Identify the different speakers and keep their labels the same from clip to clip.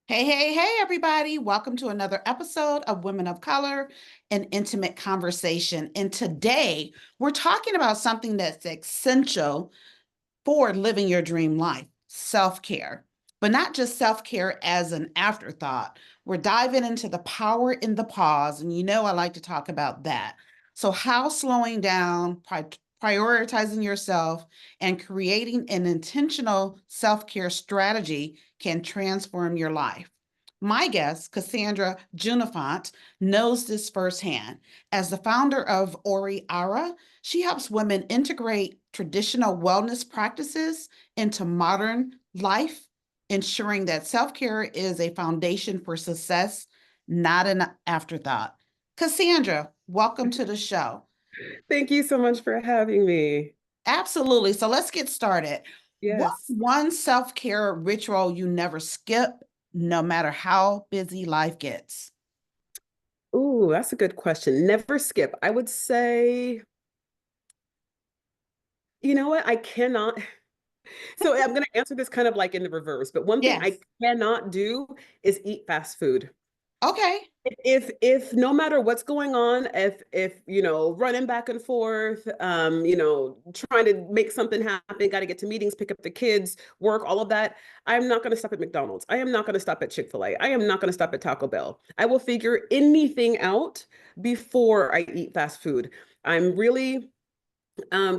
Speaker 1: Hey, hey, hey, everybody. Welcome to another episode of Women of Color, an intimate conversation. And today we're talking about something that's essential for living your dream life, self-care. But not just self-care as an afterthought. We're diving into the power in the pause. And you know, I like to talk about that. So, how slowing down, prioritizing yourself, and creating an intentional self-care strategy can transform your life. My guest, Cassandra Juniphant, knows this firsthand. As the founder of Ori Ara, she helps women integrate traditional wellness practices into modern life, ensuring that self care is a foundation for success, not an afterthought. Cassandra, welcome to the show.
Speaker 2: Thank you so much for having me.
Speaker 1: Absolutely. So let's get started. What's
Speaker 2: Yes.
Speaker 1: one self care ritual you never skip, no matter how busy life gets?
Speaker 2: Ooh, that's a good question. Never skip. I would say, you know what? I cannot. So I'm going to answer this kind of like in the reverse, but one thing I
Speaker 1: Yes.
Speaker 2: cannot do is eat fast food.
Speaker 1: Okay.
Speaker 2: If no matter what's going on, if running back and forth, trying to make something happen, got to get to meetings, pick up the kids, work, all of that, I'm not going to stop at McDonald's. I am not going to stop at Chick-fil-A. I am not going to stop at Taco Bell. I will figure anything out before I eat fast food. I'm really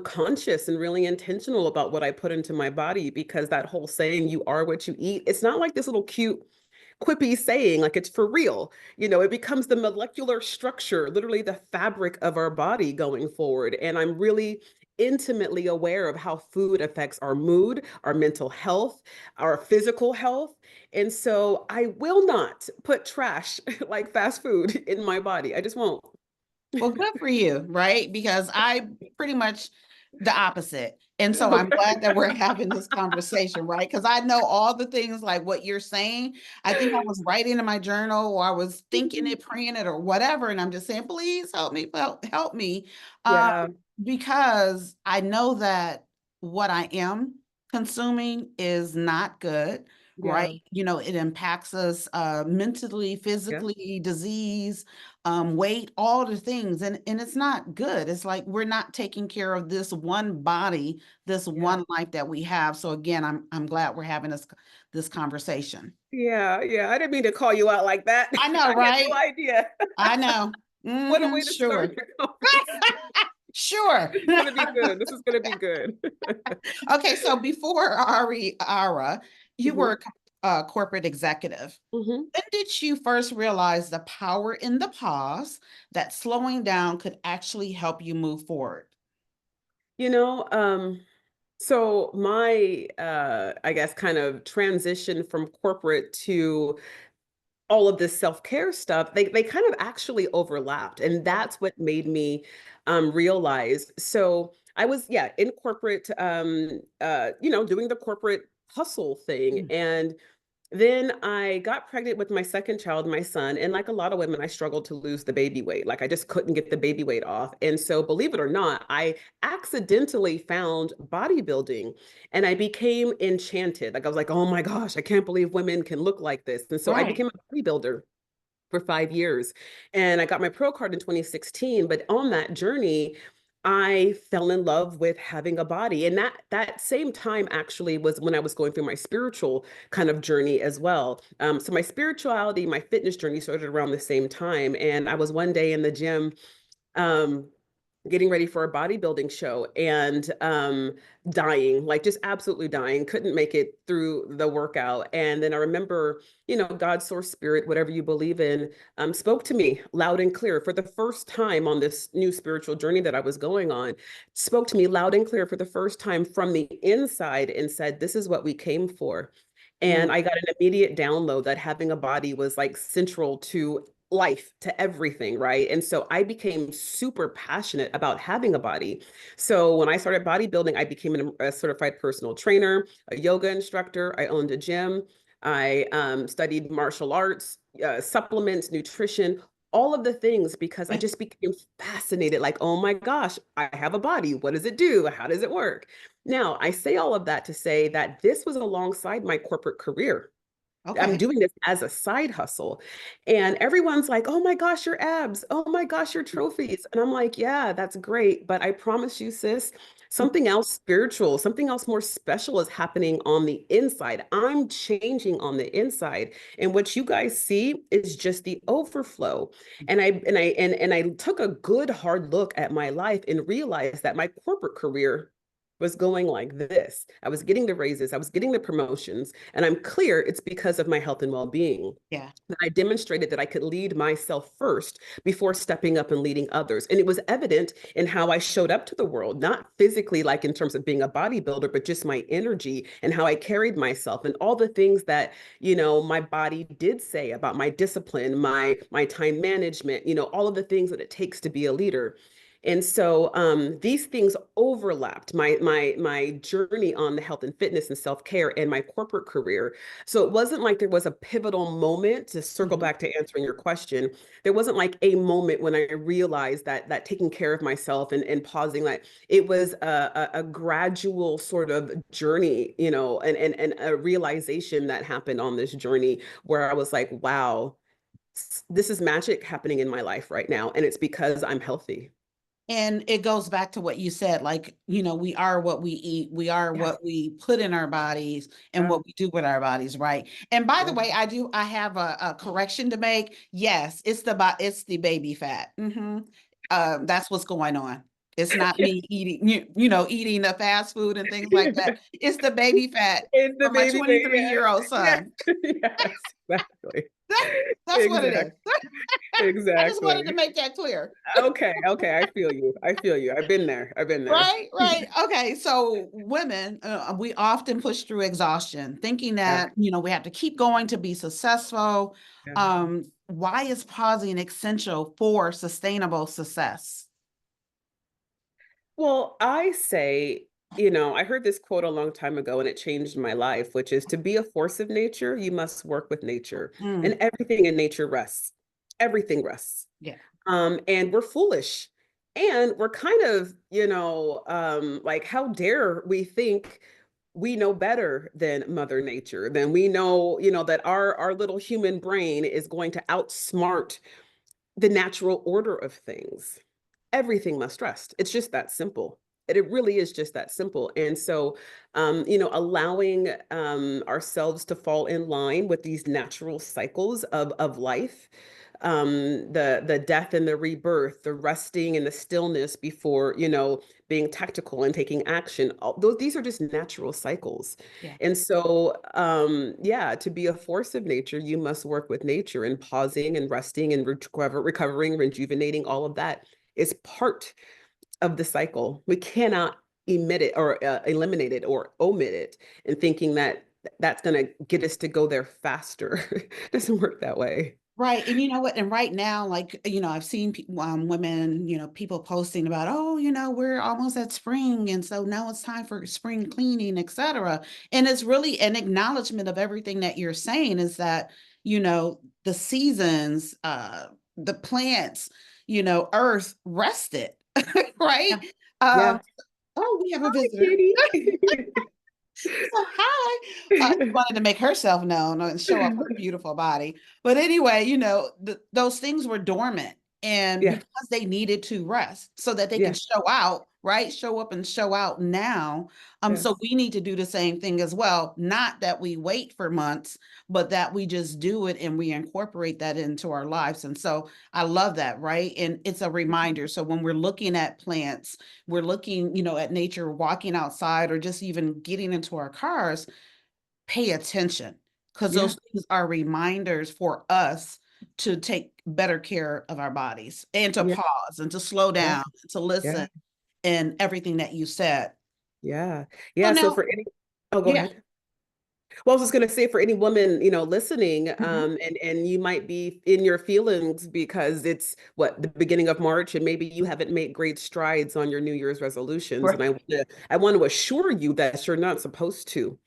Speaker 2: conscious and really intentional about what I put into my body because that whole saying, you are what you eat, it's not like this little cute quippy saying, like it's for real. It becomes the molecular structure, literally the fabric of our body going forward. And I'm really intimately aware of how food affects our mood, our mental health, our physical health. And so I will not put trash like fast food in my body. I just won't.
Speaker 1: Well, good for you, right? Because I pretty much the opposite. And so I'm
Speaker 2: Okay.
Speaker 1: glad that we're having this conversation, right? Because I know all the things like what you're saying. I think I was writing in my journal or I was thinking it, praying it, or whatever. And I'm just saying, please help me. Uh,
Speaker 2: Yeah.
Speaker 1: because I know that what I am consuming is not good, right?
Speaker 2: Yeah.
Speaker 1: It impacts us mentally,
Speaker 2: Yeah.
Speaker 1: physically, disease, weight, all the things. And it's not good. It's like we're not taking care of this one body, this
Speaker 2: Yeah.
Speaker 1: one life that we have. So again, I'm glad we're having this conversation.
Speaker 2: Yeah. Yeah. I didn't mean to call you out like that.
Speaker 1: I know,
Speaker 2: I had no
Speaker 1: right?
Speaker 2: idea.
Speaker 1: I know.
Speaker 2: What a way to start
Speaker 1: Sure.
Speaker 2: the conversation.
Speaker 1: Sure.
Speaker 2: This is gonna be good. This is gonna be good.
Speaker 1: Okay, so before Ari Ara, you
Speaker 2: Mhm.
Speaker 1: were a corporate executive.
Speaker 2: Mhm.
Speaker 1: When did you first realize the power in the pause that slowing down could actually help you move forward?
Speaker 2: You know, so my I guess kind of transition from corporate to all of this self-care stuff, they kind of actually overlapped. And that's what made me realize. So I was, yeah, in corporate, doing the corporate hustle thing. And then I got pregnant with my second child, my son, and like a lot of women, I struggled to lose the baby weight. Like I just couldn't get the baby weight off. And so, believe it or not, I accidentally found bodybuilding and I became enchanted. Like I was like, "Oh my gosh, I can't believe women can look like this." And so I
Speaker 1: Right.
Speaker 2: became a bodybuilder for 5 years. And I got my pro card in 2016. But on that journey, I fell in love with having a body. And that same time actually was when I was going through my spiritual kind of journey as well. So my spirituality, my fitness journey started around the same time. And I was one day in the gym um getting ready for a bodybuilding show and dying, like just absolutely dying, couldn't make it through the workout. And then I remember, God, source, spirit, whatever you believe in, spoke to me loud and clear for the first time on this new spiritual journey that I was going on, spoke to me loud and clear for the first time from the inside and said, "This is what we came for."
Speaker 1: Mm.
Speaker 2: And I got an immediate download that having a body was like central to life, to everything, right? And so I became super passionate about having a body. So when I started bodybuilding, I became a certified personal trainer, a yoga instructor. I owned a gym. I studied martial arts, supplements, nutrition, all of the things because I just became fascinated. Like, oh my gosh, I have a body. What does it do? How does it work? Now, I say all of that to say that this was alongside my corporate career. I'm
Speaker 1: Okay.
Speaker 2: doing this as a side hustle. And everyone's like, oh my gosh, your abs. Oh my gosh, your trophies. And I'm like, yeah, that's great. But I promise you, sis, something else spiritual, something else more special is happening on the inside. I'm changing on the inside. And what you guys see is just the overflow. And I took a good hard look at my life and realized that my corporate career was going like this. I was getting the raises, I was getting the promotions, and I'm clear it's because of my health and well-being.
Speaker 1: Yeah.
Speaker 2: That I demonstrated that I could lead myself first before stepping up and leading others. And it was evident in how I showed up to the world, not physically, like in terms of being a bodybuilder, but just my energy and how I carried myself and all the things that, my body did say about my discipline, my time management, all of the things that it takes to be a leader. And so these things overlapped my journey on the health and fitness and self-care and my corporate career. So it wasn't like there was a pivotal moment to circle
Speaker 1: Mhm.
Speaker 2: back to answering your question. There wasn't like a moment when I realized that taking care of myself and pausing, like it was a gradual sort of journey, and a realization that happened on this journey where I was like, wow, this is magic happening in my life right now. And it's because I'm healthy.
Speaker 1: And it goes back to what you said, like, we are what we eat, we are
Speaker 2: Yeah.
Speaker 1: what we put in our bodies and
Speaker 2: Yeah.
Speaker 1: what we do with our bodies, right? And by the
Speaker 2: Yeah.
Speaker 1: way, I have a correction to make. Yes, it's the baby fat. That's what's going on. It's not me eating, eating the fast food and things like that. It's the baby fat
Speaker 2: It's the
Speaker 1: from my
Speaker 2: baby, baby.
Speaker 1: 23-year-old
Speaker 2: Yeah.
Speaker 1: son.
Speaker 2: Yeah. Yes, exactly.
Speaker 1: That, that's what it is.
Speaker 2: Exactly.
Speaker 1: I just wanted to
Speaker 2: Exactly.
Speaker 1: make that clear.
Speaker 2: Okay. Okay. I feel you. I feel you. I've been there. I've been there.
Speaker 1: Right, right. Okay, so women, we often push through exhaustion, thinking
Speaker 2: Yeah.
Speaker 1: that, we have to keep going to be successful.
Speaker 2: Yeah.
Speaker 1: Why is pausing essential for sustainable success?
Speaker 2: Well, I say, I heard this quote a long time ago and it changed my life, which is to be a force of nature, you must work with nature. And
Speaker 1: Mm,
Speaker 2: everything in nature rests. Everything rests.
Speaker 1: yeah,
Speaker 2: And we're foolish. And we're kind of, like, how dare we think we know better than Mother Nature, than we know, that our little human brain is going to outsmart the natural order of things. Everything must rest. It's just that simple. It really is just that simple. And so, allowing ourselves to fall in line with these natural cycles of life, the death and the rebirth, the resting and the stillness before, being tactical and taking action. These are just natural cycles.
Speaker 1: yeah.
Speaker 2: And so, yeah, to be a force of nature, you must work with nature and pausing and resting and recovering, rejuvenating, all of that is part of the cycle. We cannot emit it or eliminate it or omit it and thinking that that's going to get us to go there faster. It doesn't work that way.
Speaker 1: Right. And you know what? And right now, like, I've seen women, people posting about, oh, we're almost at spring. And so now it's time for spring cleaning, etc. And it's really an acknowledgement of everything that you're saying is that, the seasons, the plants, earth rested, right?
Speaker 2: Yeah.
Speaker 1: Um,
Speaker 2: Yeah.
Speaker 1: oh, we have a
Speaker 2: Hi,
Speaker 1: visitor.
Speaker 2: kitty.
Speaker 1: So hi. She wanted to make herself known and show off her beautiful body. But anyway, those things were dormant and
Speaker 2: Yeah.
Speaker 1: because they needed to rest so that they can
Speaker 2: Yeah.
Speaker 1: show out, right? Show up and show out now. So
Speaker 2: Yes.
Speaker 1: we need to do the same thing as well. Not that we wait for months, but that we just do it and we incorporate that into our lives. And so I love that, right? And it's a reminder. So when we're looking at plants, we're looking, at nature, walking outside, or just even getting into our cars, pay attention because
Speaker 2: Yeah.
Speaker 1: those things are reminders for us to take better care of our bodies and to
Speaker 2: Yeah.
Speaker 1: pause and to slow
Speaker 2: Yeah.
Speaker 1: down, to listen,
Speaker 2: Yeah.
Speaker 1: and everything that you said.
Speaker 2: Yeah.
Speaker 1: So
Speaker 2: Yeah. So
Speaker 1: now,
Speaker 2: for any, oh, go
Speaker 1: yeah.
Speaker 2: ahead. Well, I was just going to say for any woman, listening,
Speaker 1: Mhm.
Speaker 2: and you might be in your feelings because it's what the beginning of March, and maybe you haven't made great strides on your New Year's resolutions.
Speaker 1: Right.
Speaker 2: And I want to assure you that you're not supposed to.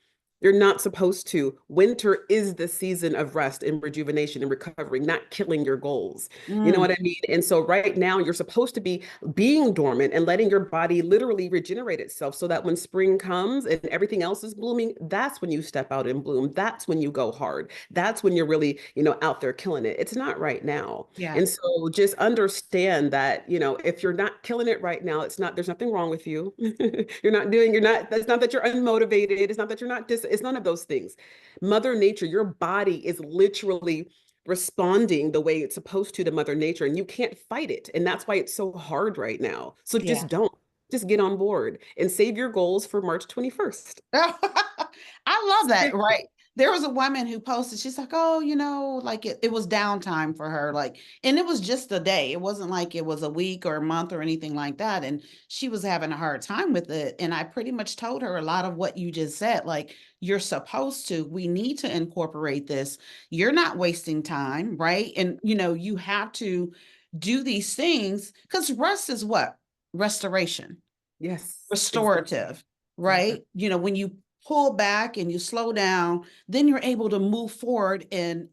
Speaker 2: You're not supposed to. Winter is the season of rest and rejuvenation and recovery, not killing your goals. You know
Speaker 1: Mm,
Speaker 2: what I mean? And so right now you're supposed to be being dormant and letting your body literally regenerate itself so that when spring comes and everything else is blooming, that's when you step out and bloom. That's when you go hard. That's when you're really, out there killing it. It's not right now.
Speaker 1: yeah.
Speaker 2: And so just understand that, if you're not killing it right now, there's nothing wrong with you. That's not that you're unmotivated. It's not that you're not it's none of those things. Mother Nature, your body is literally responding the way it's supposed to Mother Nature, and you can't fight it. And that's why it's so hard right now. So
Speaker 1: Yeah.
Speaker 2: just don't. Just get on board and save your goals for March 21st.
Speaker 1: I love that, right? There was a woman who posted, she's like, oh, like it was downtime for her. Like, and it was just a day. It wasn't like it was a week or a month or anything like that. And she was having a hard time with it. And I pretty much told her a lot of what you just said. Like, you're supposed to, we need to incorporate this. You're not wasting time, right? And, you have to do these things because rest is what? Restoration,
Speaker 2: Yes, exactly.
Speaker 1: restorative,
Speaker 2: Exactly.
Speaker 1: right? When you pull back and you slow down, then you're able to move forward and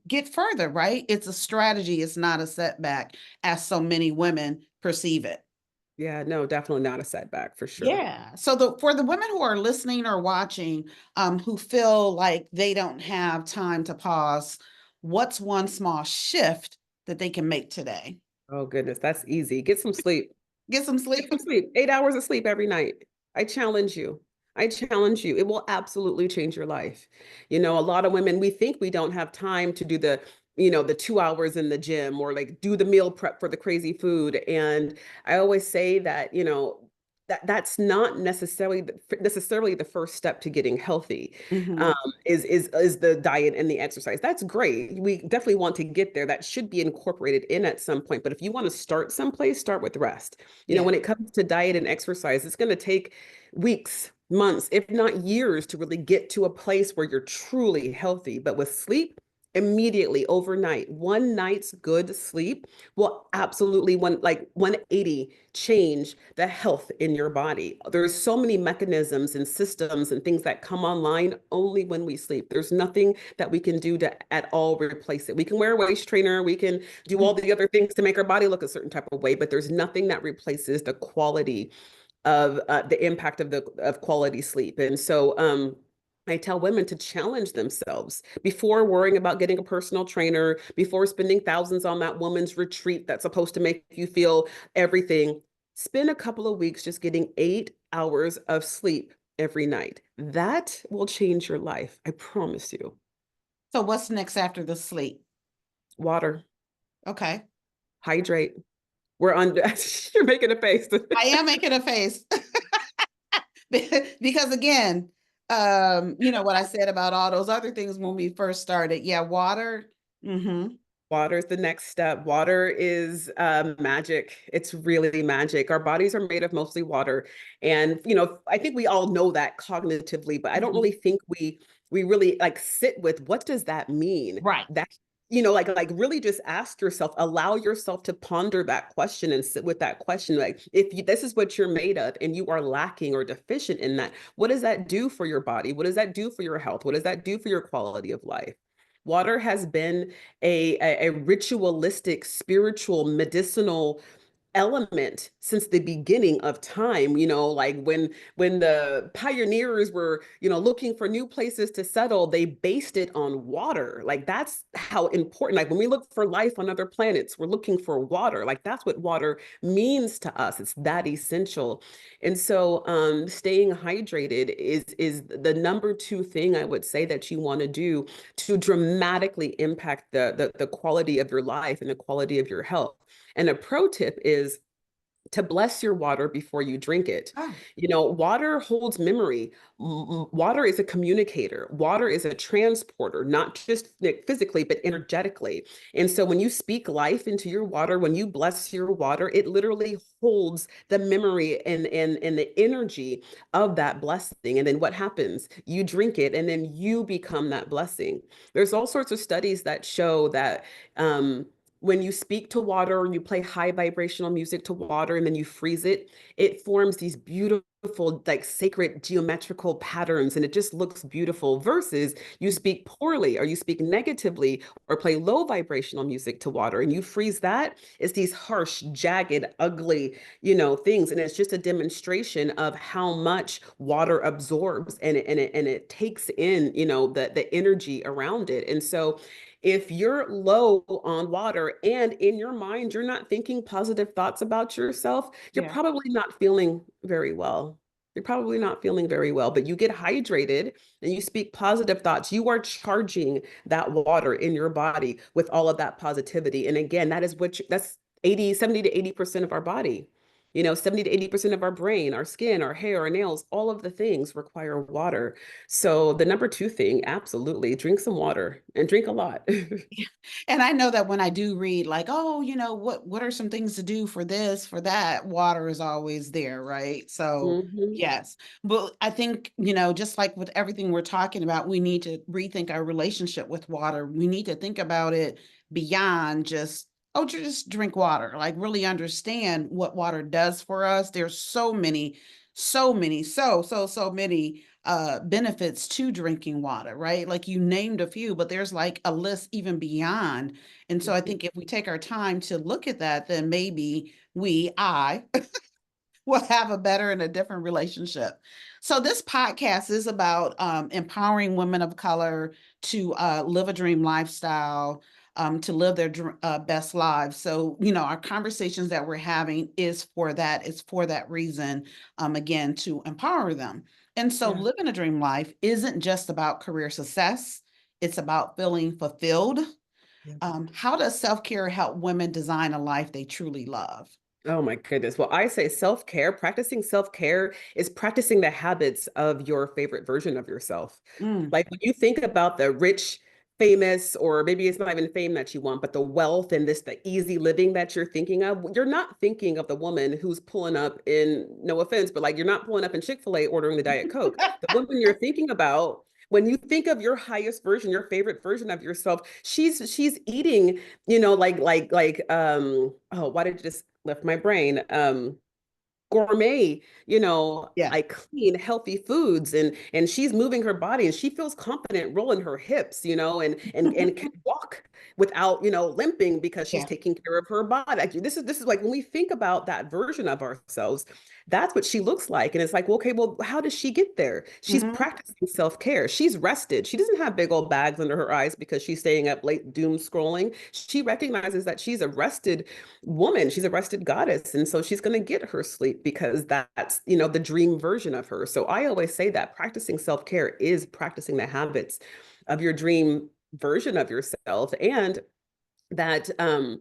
Speaker 1: get further, right? It's a strategy, it's not a setback as so many women perceive it.
Speaker 2: Yeah, no, definitely not a setback for sure.
Speaker 1: Yeah. So for the women who are listening or watching, who feel like they don't have time to pause, what's one small shift that they can make today?
Speaker 2: Oh goodness, that's easy. Get some sleep.
Speaker 1: Get some
Speaker 2: Get
Speaker 1: sleep.
Speaker 2: some sleep. 8 hours of sleep every night. I challenge you. I challenge you. It will absolutely change your life. A lot of women, we think we don't have time to do the 2 hours in the gym or like do the meal prep for the crazy food. And I always say that, that's not necessarily the first step to getting healthy.
Speaker 1: Mhm.
Speaker 2: Um, is the diet and the exercise. That's great. We definitely want to get there. That should be incorporated in at some point. But if you want to start someplace, start with rest.
Speaker 1: Yeah.
Speaker 2: When it comes to diet and exercise, it's going to take weeks, months, if not years to really get to a place where you're truly healthy. But with sleep, immediately overnight, one night's good sleep will absolutely 180 change the health in your body. There's so many mechanisms and systems and things that come online only when we sleep. There's nothing that we can do to at all replace it. We can wear a waist trainer, we can do all the other things to make our body look a certain type of way, but there's nothing that replaces the quality of the impact of quality sleep. And so I tell women to challenge themselves before worrying about getting a personal trainer, before spending thousands on that woman's retreat that's supposed to make you feel everything. Spend a couple of weeks just getting 8 hours of sleep every night. That will change your life. I promise you.
Speaker 1: So what's next after the sleep?
Speaker 2: Water,
Speaker 1: Okay.
Speaker 2: hydrate. We're on, you're making a face.
Speaker 1: I am making a face because again, what I said about all those other things when we first started. Yeah, water. Mm-hmm.
Speaker 2: Water is the next step. Water is magic. It's really magic. Our bodies are made of mostly water. And, I think we all know that cognitively, but I don't
Speaker 1: Mm-hmm.
Speaker 2: really think we really like sit with what does that mean?
Speaker 1: Right.
Speaker 2: That, like really just ask yourself, allow yourself to ponder that question and sit with that question. Like, if this is what you're made of and you are lacking or deficient in that, what does that do for your body? What does that do for your health? What does that do for your quality of life? Water has been a ritualistic, spiritual, medicinal element since the beginning of time. Like when the pioneers were looking for new places to settle, they based it on water. Like that's how important, like when we look for life on other planets, we're looking for water. Like that's what water means to us. It's that essential. And so staying hydrated is the number two thing I would say that you want to do to dramatically impact the quality of your life and the quality of your health. And a pro tip is to bless your water before you drink it.
Speaker 1: Oh,
Speaker 2: Water holds memory. Water is a communicator. Water is a transporter, not just physically, but energetically. And so when you speak life into your water, when you bless your water, it literally holds the memory and the energy of that blessing. And then what happens? You drink it, and then you become that blessing. There's all sorts of studies that show that when you speak to water or you play high vibrational music to water and then you freeze it, it forms these beautiful beautiful, like sacred geometrical patterns, and it just looks beautiful, versus you speak poorly or you speak negatively or play low vibrational music to water and you freeze that. It's these harsh, jagged, ugly, things. And it's just a demonstration of how much water absorbs, and it takes in, the energy around it. And so if you're low on water and in your mind you're not thinking positive thoughts about yourself, you're
Speaker 1: Yeah.
Speaker 2: probably not feeling very well. You're probably not feeling very well, but you get hydrated and you speak positive thoughts. You are charging that water in your body with all of that positivity. And again, that's 80, 70 to 80% of our body. 70 to 80% of our brain, our skin, our hair, our nails, all of the things require water. So the number two thing, absolutely, drink some water and drink a lot.
Speaker 1: And I know that when I do read, like, oh, what are some things to do for this, for that, water is always there, right? So
Speaker 2: Mhm.
Speaker 1: yes. But I think, just like with everything we're talking about, we need to rethink our relationship with water. We need to think about it beyond just, oh, just drink water. Like really understand what water does for us. There's so many benefits to drinking water, right? Like you named a few, but there's like a list even beyond. And so I
Speaker 2: Mhm.
Speaker 1: think if we take our time to look at that, then maybe I will have a better and a different relationship. So this podcast is about empowering women of color to live a dream lifestyle, to live their best lives. So, our conversations that we're having is for that. It's for that reason, again, to empower them. And so
Speaker 2: Yeah.
Speaker 1: living a dream life isn't just about career success. It's about feeling fulfilled.
Speaker 2: Yeah.
Speaker 1: How does self-care help women design a life they truly love?
Speaker 2: Oh my goodness. Well, I say self-care, practicing self-care is practicing the habits of your favorite version of yourself.
Speaker 1: Mm,
Speaker 2: Like when you think about the rich, famous, or maybe it's not even fame that you want, but the wealth and the easy living that you're thinking of, you're not thinking of the woman who's pulling up in, no offense, but like you're not pulling up in Chick-fil-A ordering the Diet Coke. The woman you're thinking about, when you think of your highest version, your favorite version of yourself, she's eating, oh, why did you just left my brain? Gourmet,
Speaker 1: yeah.
Speaker 2: like clean, healthy foods, and she's moving her body and she feels confident rolling her hips, and can walk without, limping because she's
Speaker 1: Yeah.
Speaker 2: taking care of her body. Like, this is like when we think about that version of ourselves, that's what she looks like. And it's like, well, okay, well, how does she get there? She's
Speaker 1: Mhm.
Speaker 2: practicing self-care. She's rested. She doesn't have big old bags under her eyes because she's staying up late doom scrolling. She recognizes that she's a rested woman. She's a rested goddess. And so she's going to get her sleep because that's, the dream version of her. So I always say that practicing self-care is practicing the habits of your dream version of yourself. And that the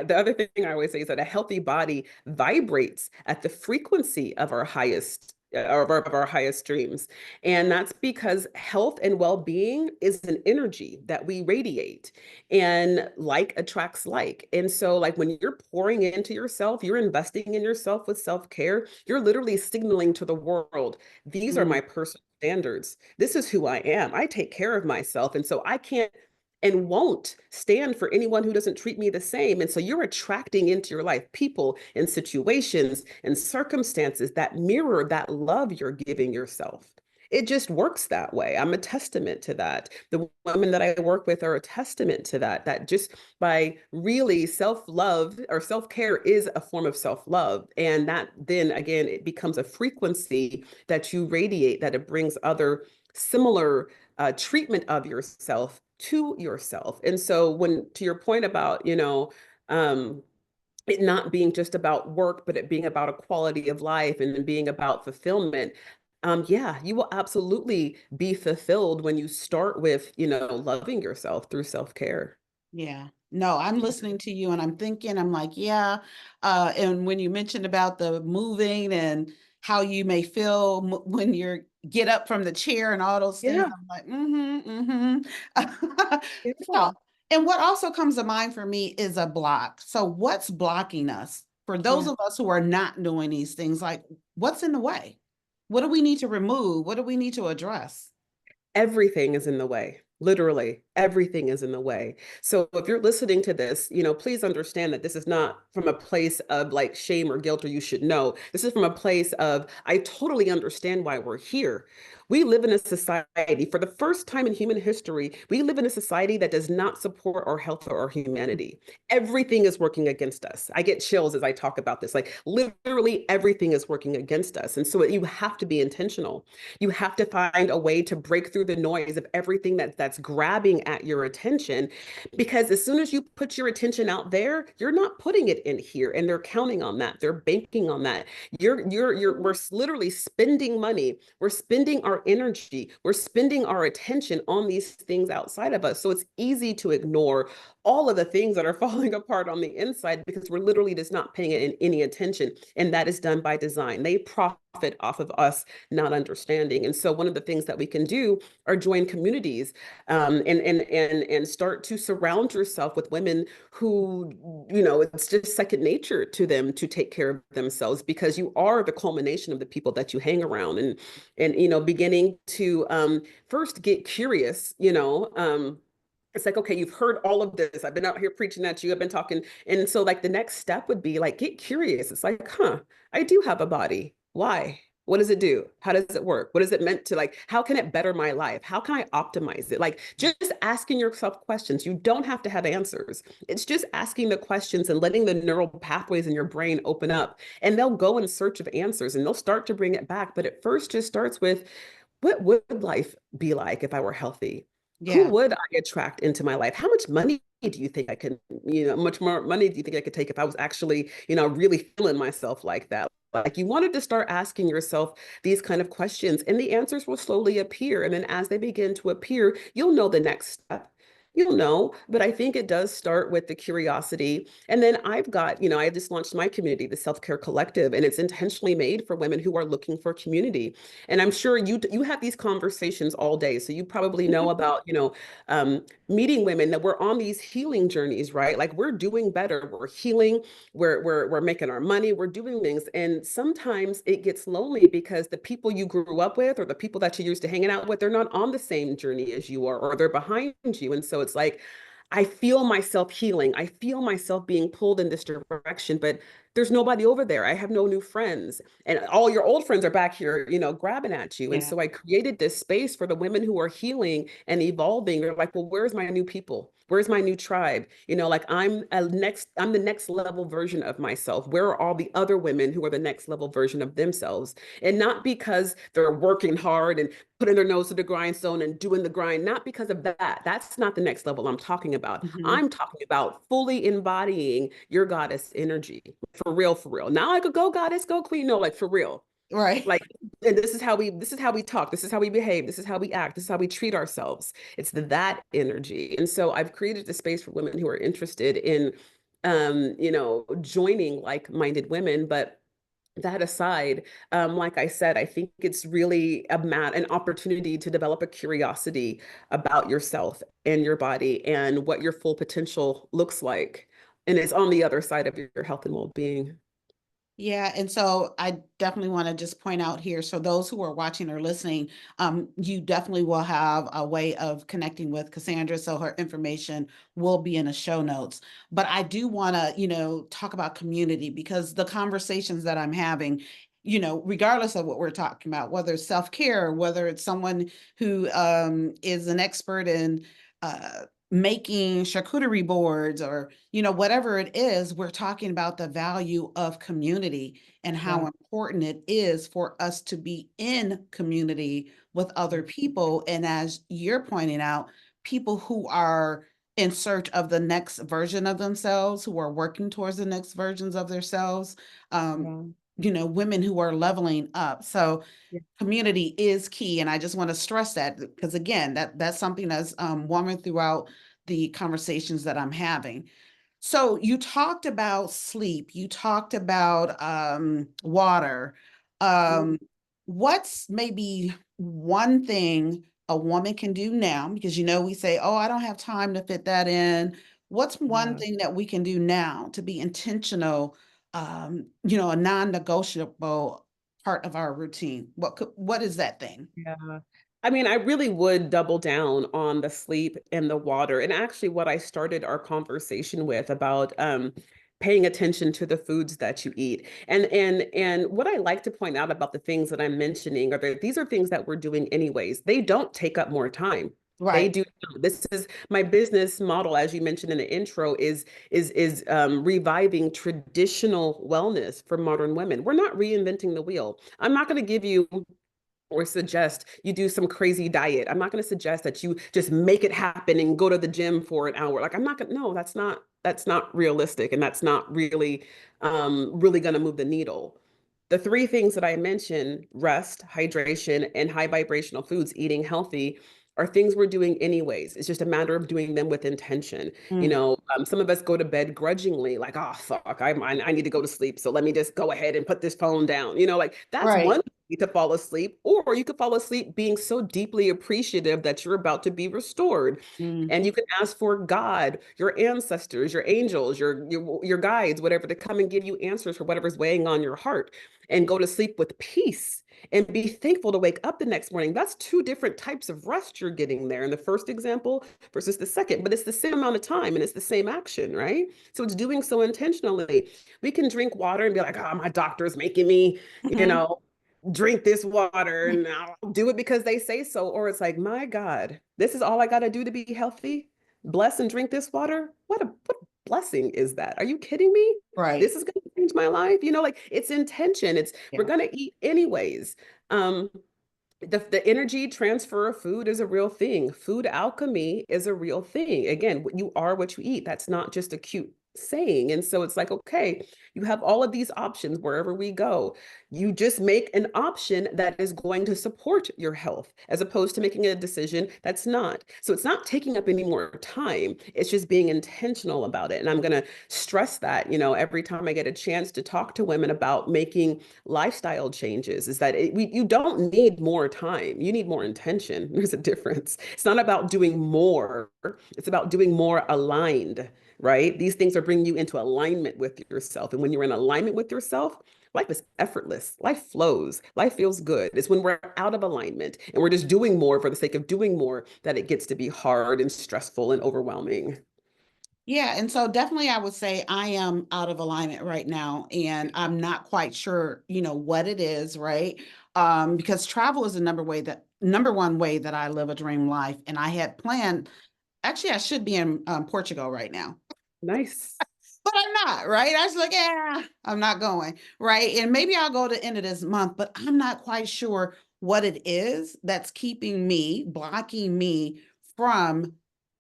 Speaker 2: other thing I always say is that a healthy body vibrates at the frequency of our highest of our highest dreams. And that's because health and well-being is an energy that we radiate, and like attracts like. And so like when you're pouring into yourself, you're investing in yourself with self-care, you're literally signaling to the world, these are
Speaker 1: Mm,
Speaker 2: my personal standards. This is who I am. I take care of myself. And so I can't and won't stand for anyone who doesn't treat me the same. And so you're attracting into your life people and situations and circumstances that mirror that love you're giving yourself. It just works that way. I'm a testament to that. The women that I work with are a testament to that, that just by really self-love or self-care is a form of self-love. And that then again, it becomes a frequency that you radiate, that it brings other similar treatment of yourself to yourself. And so when to your point about, um, it not being just about work, but it being about a quality of life and being about fulfillment. Yeah, you will absolutely be fulfilled when you start with, loving yourself through self-care.
Speaker 1: yeah. No, I'm listening to you and I'm thinking, I'm like, yeah. And when you mentioned about the moving and how you may feel when you're get up from the chair and all those things,
Speaker 2: Yeah.
Speaker 1: I'm like, mm-hmm.
Speaker 2: Yeah.
Speaker 1: So, and what also comes to mind for me is a block. So what's blocking us? For those
Speaker 2: Yeah.
Speaker 1: of us who are not doing these things, like what's in the way? What do we need to remove? What do we need to address?
Speaker 2: Everything is in the way, literally. everything is in the way. So if you're listening to this, please understand that this is not from a place of like shame or guilt or you should know. This is from a place of, I totally understand why we're here. We live in a society, for the first time in human history, we live in a society that does not support our health or our humanity. Everything is working against us. I get chills as I talk about this. Like literally everything is working against us. And so you have to be intentional. You have to find a way to break through the noise of everything that's grabbing at your attention. Because as soon as you put your attention out there, you're not putting it in here. And they're counting on that. They're banking on that. We're literally spending money. We're spending our energy. We're spending our attention on these things outside of us. So it's easy to ignore all of the things that are falling apart on the inside because we're literally just not paying it any attention. And that is done by design. They profit off of us not understanding. And so one of the things that we can do are join communities, and start to surround yourself with women who, it's just second nature to them to take care of themselves because you are the culmination of the people that you hang around, and beginning to first get curious. It's like, okay, you've heard all of this. I've been out here preaching at you. I've been talking. And so like the next step would be like, get curious. It's like, I do have a body. Why? What does it do? How does it work? What is it meant to, like, how can it better my life? How can I optimize it? Like just asking yourself questions. You don't have to have answers. It's just asking the questions and letting the neural pathways in your brain open up, and they'll go in search of answers and they'll start to bring it back. But it first just starts with, what would life be like if I were healthy? Who
Speaker 1: Yeah.
Speaker 2: would I attract into my life? How much money do you think I could, much more money do you think I could take if I was actually, really feeling myself like that? Like you wanted to start asking yourself these kind of questions, and the answers will slowly appear. And then as they begin to appear, you'll know the next step. You'll know, but I think it does start with the curiosity. And then I've got, I just launched my community, the Self Care Collective, and it's intentionally made for women who are looking for community. And I'm sure you have these conversations all day, so you probably know about, meeting women that we're on these healing journeys, right? Like we're doing better, we're healing, we're making our money, we're doing things, and sometimes it gets lonely because the people you grew up with or the people that you're used to hanging out with, they're not on the same journey as you are, or they're behind you, and so it's like, I feel myself healing. I feel myself being pulled in this direction, but there's nobody over there. I have no new friends. And all your old friends are back here, grabbing at you. And
Speaker 1: Yeah.
Speaker 2: so I created this space for the women who are healing and evolving. They're like, well, where's my new people? Where's my new tribe? Like I'm the next level version of myself. Where are all the other women who are the next level version of themselves? And not because they're working hard and putting their nose to the grindstone and doing the grind, not because of that. That's not the next level I'm talking about.
Speaker 1: Mhm.
Speaker 2: I'm talking about fully embodying your goddess energy. For real, for real. Now I could go goddess, go queen. No, like for real.
Speaker 1: Right.
Speaker 2: Like, and this is how we talk, this is how we behave, this is how we act, this is how we treat ourselves. It's that energy. And so I've created a space for women who are interested in joining like-minded women. But that aside, like I said, I think it's really an opportunity to develop a curiosity about yourself and your body and what your full potential looks like. And it's on the other side of your health and well-being.
Speaker 1: Yeah, and so I definitely want to just point out here, so those who are watching or listening, you definitely will have a way of connecting with Cassandra, so her information will be in the show notes. But I do want to, talk about community because the conversations that I'm having, regardless of what we're talking about, whether it's self-care, whether it's someone who is an expert in making charcuterie boards or whatever it is, we're talking about the value of community and how
Speaker 2: Yeah.
Speaker 1: important it is for us to be in community with other people, and as you're pointing out, people who are in search of the next version of themselves, who are working towards the next versions of themselves, um,
Speaker 2: Yeah.
Speaker 1: women who are leveling up. So
Speaker 2: Yeah.
Speaker 1: community is key, and I just want to stress that because again, that's something that's woman throughout the conversations that I'm having. So you talked about sleep, you talked about water.
Speaker 2: Yeah.
Speaker 1: Um, what's maybe one thing a woman can do now? Because we say, oh, I don't have time to fit that in. What's one
Speaker 2: Yeah.
Speaker 1: thing that we can do now to be intentional, a non-negotiable part of our routine? What is that thing?
Speaker 2: Yeah. I mean, I really would double down on the sleep and the water. And actually, what I started our conversation with about paying attention to the foods that you eat. And what I like to point out about the things that I'm mentioning are that these are things that we're doing anyways. They don't take up more time. They
Speaker 1: Right.
Speaker 2: do. This is my business model, as you mentioned in the intro, is reviving traditional wellness for modern women. We're not reinventing the wheel. I'm not going to give you or suggest you do some crazy diet. I'm not going to suggest that you just make it happen and go to the gym for an hour. Like I'm not going to, no, that's not realistic and that's not really going to move the needle. The three things that I mentioned, rest, hydration, and high vibrational foods, eating healthy, are things we're doing anyways. It's just a matter of doing them with intention.
Speaker 1: Mm.
Speaker 2: Some of us go to bed grudgingly, like, oh, fuck, I need to go to sleep. So let me just go ahead and put this phone down. Like that's
Speaker 1: Right.
Speaker 2: one way to fall asleep. Or you could fall asleep being so deeply appreciative that you're about to be restored.
Speaker 1: Mm.
Speaker 2: And you can ask for God, your ancestors, your angels, your guides, whatever, to come and give you answers for whatever's weighing on your heart and go to sleep with peace and be thankful to wake up the next morning. That's two different types of rest you're getting there in the first example versus the second, but it's the same amount of time and it's the same action, right? So it's doing so intentionally. We can drink water and be like, oh, my doctor's making me, you
Speaker 1: Mhm.
Speaker 2: know, drink this water and I'll do it because they say so. Or it's like, my God, this is all I got to do to be healthy. Bless and drink this water. What blessing is that? Are you kidding me?
Speaker 1: Right.
Speaker 2: This is going to change my life. Like it's intention. We're
Speaker 1: Yeah.
Speaker 2: going to eat anyways. Um, the energy transfer of food is a real thing. Food alchemy is a real thing. Again, you are what you eat. That's not just a cute saying. And so it's like, okay, you have all of these options wherever we go. You just make an option that is going to support your health as opposed to making a decision that's not. So it's not taking up any more time. It's just being intentional about it. And I'm going to stress that, every time I get a chance to talk to women about making lifestyle changes is that you don't need more time. You need more intention. There's a difference. It's not about doing more. It's about doing more aligned, right? These things are bringing you into alignment with yourself. And when you're in alignment with yourself, life is effortless. Life flows. Life feels good. It's when we're out of alignment and we're just doing more for the sake of doing more that it gets to be hard and stressful and overwhelming.
Speaker 1: Yeah, and so definitely I would say I am out of alignment right now and I'm not quite sure, what it is, right? Because travel is the number one way that I live a dream life. And I had planned, actually I should be in Portugal right now,
Speaker 2: Nice.
Speaker 1: but I'm not, right? I was like, yeah, I'm not going, right? And maybe I'll go to the end of this month, but I'm not quite sure what it is that's blocking me from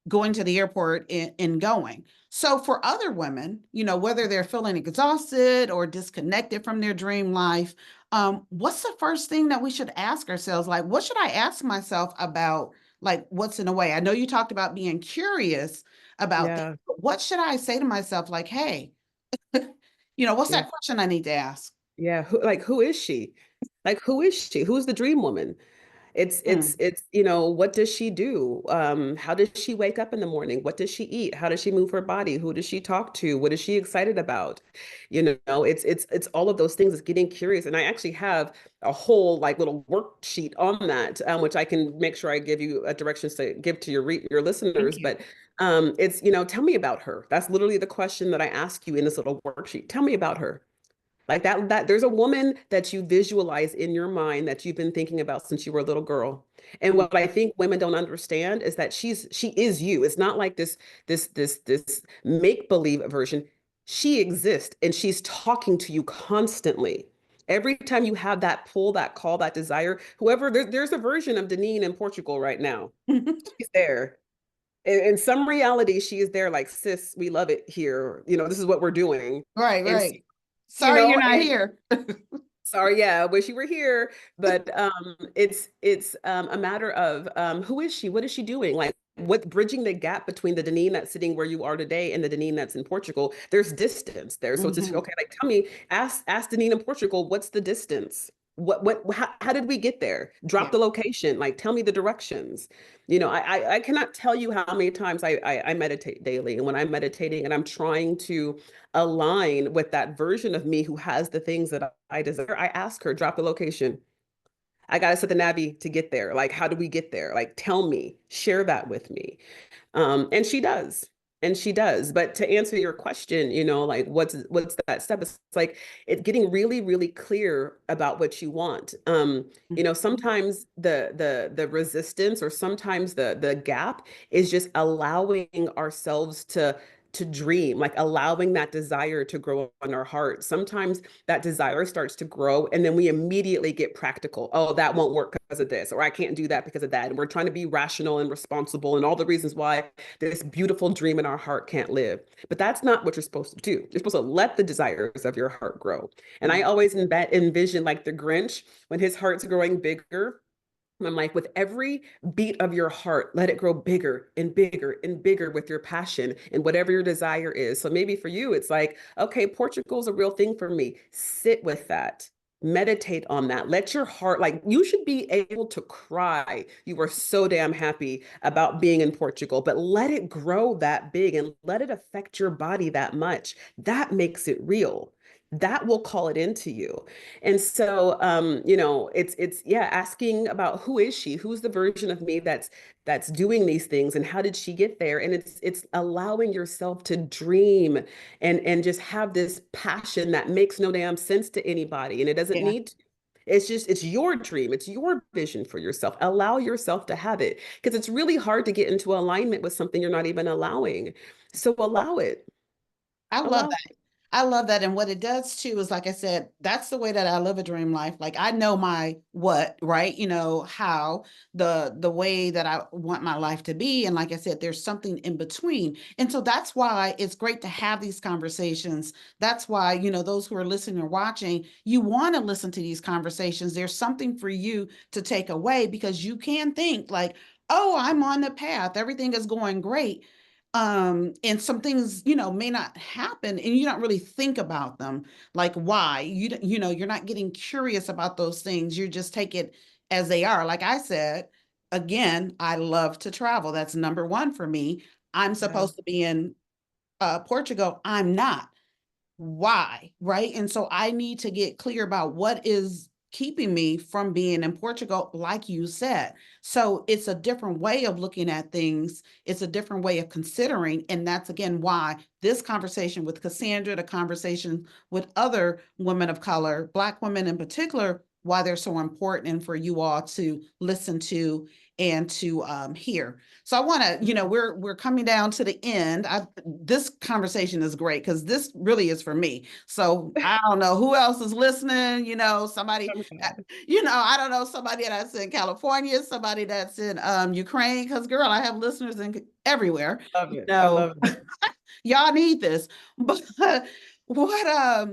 Speaker 1: going to the airport and going. So for other women, whether they're feeling exhausted or disconnected from their dream life, what's the first thing that we should ask ourselves? Like, what should I ask myself about like what's in the way? I know you talked about being curious about things,
Speaker 2: Yeah.
Speaker 1: but what should I say to myself? Like, hey, what's
Speaker 2: Yeah.
Speaker 1: that question I need to ask?
Speaker 2: Yeah. Who is she? Like, who is she? Who's the dream woman? It's
Speaker 1: Mm.
Speaker 2: it's it's what does she do? How does she wake up in the morning? What does she eat? How does she move her body? Who does she talk to? What is she excited about? It's all of those things. It's getting curious. And I actually have a whole like little worksheet on that, which I can make sure I give you a directions to give to your
Speaker 1: Thank
Speaker 2: listeners.
Speaker 1: you.
Speaker 2: But it's tell me about her. That's literally the question that I ask you in this little worksheet. Tell me about her. Like that there's a woman that you visualize in your mind that you've been thinking about since you were a little girl. And
Speaker 1: Mm.
Speaker 2: what I think women don't understand is that she is you. It's not like this make-believe version. She exists and she's talking to you constantly. Every time you have that pull, that call, that desire, whoever there's a version of Deneen in Portugal right now. She's there. In some reality, she is there like, sis, we love it here. This is what we're doing.
Speaker 1: Right,
Speaker 2: And
Speaker 1: right. Sorry you're not
Speaker 2: and
Speaker 1: here.
Speaker 2: sorry, yeah, I wish you were here. But it's a matter of who is she? What is she doing? Like what bridging the gap between the Deneen that's sitting where you are today and the Deneen that's in Portugal. There's distance there. So it's just
Speaker 1: Mhm.
Speaker 2: okay, like tell me, ask Deneen in Portugal, what's the distance? How did we get there?
Speaker 1: Yeah.
Speaker 2: Drop the location, like tell me the directions. I cannot tell you how many times I meditate daily. And when I'm meditating and I'm trying to align with that version of me who has the things that I desire, I ask her, drop the location. I got to set the navy to get there. Like, how do we get there? Like, tell me, share that with me. And she does. And she does. But to answer your question, like what's that step? It's like it getting really, really clear about what you want. Sometimes the resistance or sometimes the gap is just allowing ourselves to dream, like allowing that desire to grow in our heart. Sometimes that desire starts to grow and then we immediately get practical. Oh, that won't work because of this, or I can't do that because of that. And we're trying to be rational and responsible and all the reasons why this beautiful dream in our heart can't live. But that's not what you're supposed to do. You're supposed to let the desires of your heart grow. And I
Speaker 1: Yeah.
Speaker 2: always envision like the Grinch when his heart's growing bigger. I'm like, with every beat of your heart, let it grow bigger and bigger and bigger with your passion and whatever your desire is. So maybe for you, it's like, okay, Portugal's a real thing for me. Sit with that. Meditate on that. Let your heart, like, you should be able to cry. You were so damn happy about being in Portugal, but let it grow that big and let it affect your body that much. That makes it real. That will call it into you. And so, it's yeah, asking about who is she? Who's the version of me that's doing these things, and how did she get there? And it's allowing yourself to dream and just have this passion that makes no damn sense to anybody, and it doesn't
Speaker 1: Yeah.
Speaker 2: need to. It's your dream. It's your vision for yourself. Allow yourself to have it because it's really hard to get into alignment with something you're not even allowing. So allow it.
Speaker 1: I love
Speaker 2: Allow
Speaker 1: that. I love that. And what it does too is, like I said, that's the way that I live a dream life. Like I know my what, right? How the way that I want my life to be. And like I said, there's something in between. And so that's why it's great to have these conversations. That's why, those who are listening or watching, you want to listen to these conversations. There's something for you to take away because you can think like, oh, I'm on the path. Everything is going great, and some things may not happen and you don't really think about them, like why you're not getting curious about those things. You just take it as they are. Like I said, again, I love to travel. That's number one for me. I'm
Speaker 2: Yeah.
Speaker 1: supposed to be in Portugal. I'm not. Why? Right. And so I need to get clear about what is keeping me from being in Portugal, like you said. So it's a different way of looking at things. It's a different way of considering. And that's again why this conversation with Cassandra, the conversation with other women of color, Black women in particular, why they're so important and for you all to listen to and to hear. So I want to, we're coming down to the end. This conversation is great because this really is for me. So I don't know who else is listening. Somebody,
Speaker 2: I'm glad.
Speaker 1: I don't know somebody that's in California, somebody that's in Ukraine. Because girl, I have listeners in everywhere.
Speaker 2: Love
Speaker 1: You
Speaker 2: it. I
Speaker 1: know,
Speaker 2: love it.
Speaker 1: y'all need this. But what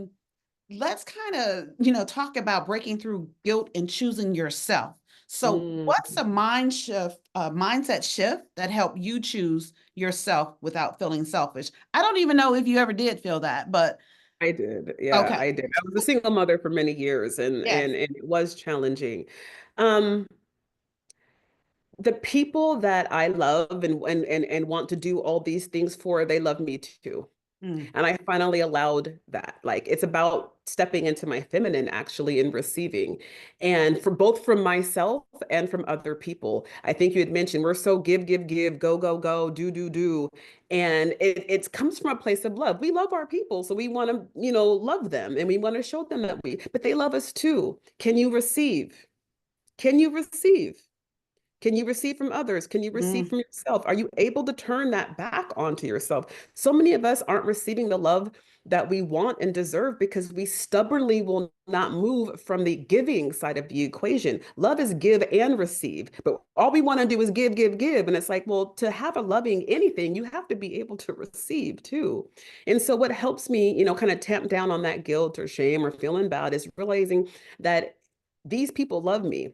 Speaker 1: let's kind of, talk about breaking through guilt and choosing yourself. So,
Speaker 2: Mm,
Speaker 1: what's a mindset shift that helped you choose yourself without feeling selfish? I don't even know if you ever did feel that, but
Speaker 2: I did. Yeah,
Speaker 1: okay.
Speaker 2: I did. I was a single mother for many years and
Speaker 1: Yes.
Speaker 2: and it was challenging. Um, the people that I love and want to do all these things for, they love me too.
Speaker 1: Mm,
Speaker 2: And I finally allowed that. Like it's about stepping into my feminine actually and receiving. And for both from myself and from other people. I think you had mentioned we're so give, give, give, go, go, go, do, do, do. And it comes from a place of love. We love our people. So we want to, love them and we want to show them that but they love us too. Can you receive? Can you receive? Can you receive from others? Can you receive
Speaker 1: mm,
Speaker 2: from yourself? Are you able to turn that back onto yourself? So many of us aren't receiving the love that we want and deserve because we stubbornly will not move from the giving side of the equation. Love is give and receive, but all we want to do is give, give, give. And it's like, well, to have a loving anything, you have to be able to receive too. And so, what helps me, kind of tamp down on that guilt or shame or feeling bad is realizing that these people love me,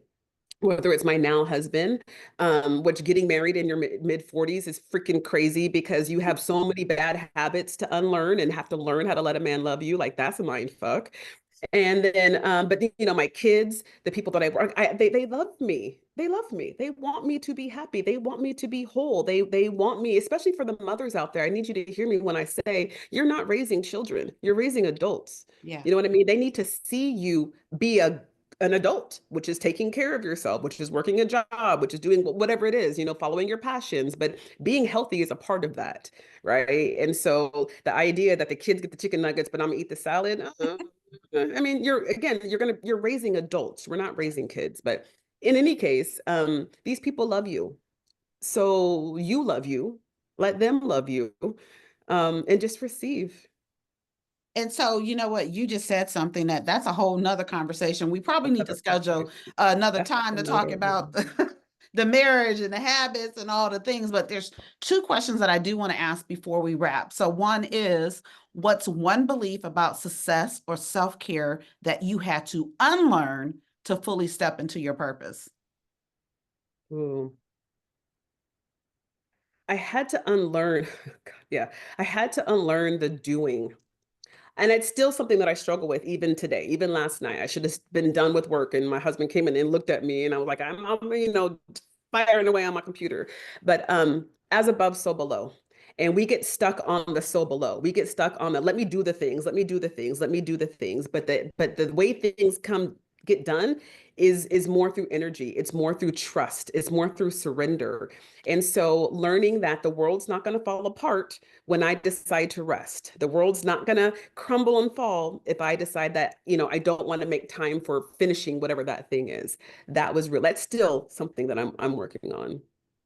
Speaker 2: whether it's my now husband, which getting married in your mid 40s is freaking crazy because you have so many bad habits to unlearn and have to learn how to let a man love you. Like that's a mind fuck. And then, but my kids, the people that I work, they love me. They love me. They want me to be happy. They want me to be whole. They want me, especially for the mothers out there. I need you to hear me when I say you're not raising children. You're raising adults.
Speaker 1: yeah.
Speaker 2: You know what I mean? They need to see you be an adult, which is taking care of yourself, which is working a job, which is doing whatever it is, following your passions. But being healthy is a part of that, right? And so the idea that the kids get the chicken nuggets, but I'm gonna eat the salad, I mean, you're raising adults. We're not raising kids. But in any case, these people love you. So you love you, let them love you, and just receive.
Speaker 1: And so, you know what, you just said something that's a whole nother conversation. We probably need to
Speaker 2: Another
Speaker 1: schedule
Speaker 2: conversation.
Speaker 1: another
Speaker 2: That's
Speaker 1: time to talk
Speaker 2: another
Speaker 1: about
Speaker 2: one.
Speaker 1: the marriage and the habits and all the things. But there's two questions that I do want to ask before we wrap. So one is, what's one belief about success or self-care that you had to unlearn to fully step into your purpose?
Speaker 2: Ooh. I had to unlearn, God, yeah, I had to unlearn the doing. And it's still something that I struggle with even today, even last night. I should have been done with work, and my husband came in and looked at me, and I was like, I'm firing away on my computer. But as above, so below. And we get stuck on the so below. We get stuck on the let me do the things, let me do the things, let me do the things. But the way things get done is more through energy. It's more through trust. It's more through surrender. And so learning that the world's not going to fall apart when I decide to rest. The world's not going to crumble and fall if I decide that, I don't want to make time for finishing whatever that thing is. That was real. That's still something that I'm working on.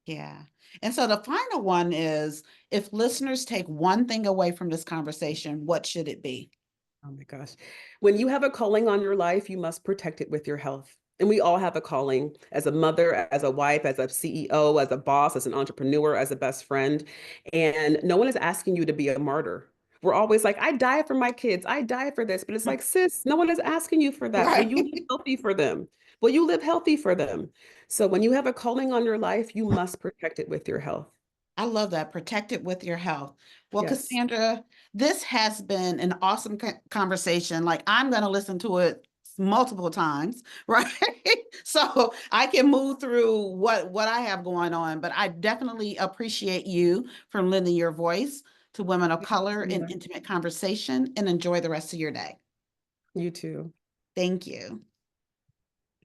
Speaker 1: Yeah. And so the final one is, if listeners take one thing away from this conversation, what should it be?
Speaker 2: Oh my gosh. When you have a calling on your life, you must protect it with your health. And we all have a calling as a mother, as a wife, as a CEO, as a boss, as an entrepreneur, as a best friend. And no one is asking you to be a martyr. We're always like, I die for my kids. I die for this. But it's like, sis, no one is asking you for that. Will
Speaker 1: Right.
Speaker 2: you live healthy for them? Will you live healthy for them? So when you have a calling on your life, you must protect it with your health.
Speaker 1: I love that. Protect it with your health. Well,
Speaker 2: Yes.
Speaker 1: Cassandra, this has been an awesome conversation. Like, I'm going to listen to it multiple times, right? So I can move through what I have going on, but I definitely appreciate you for lending your voice to women of color in intimate conversation, and enjoy the rest of your day.
Speaker 2: You too.
Speaker 1: Thank you.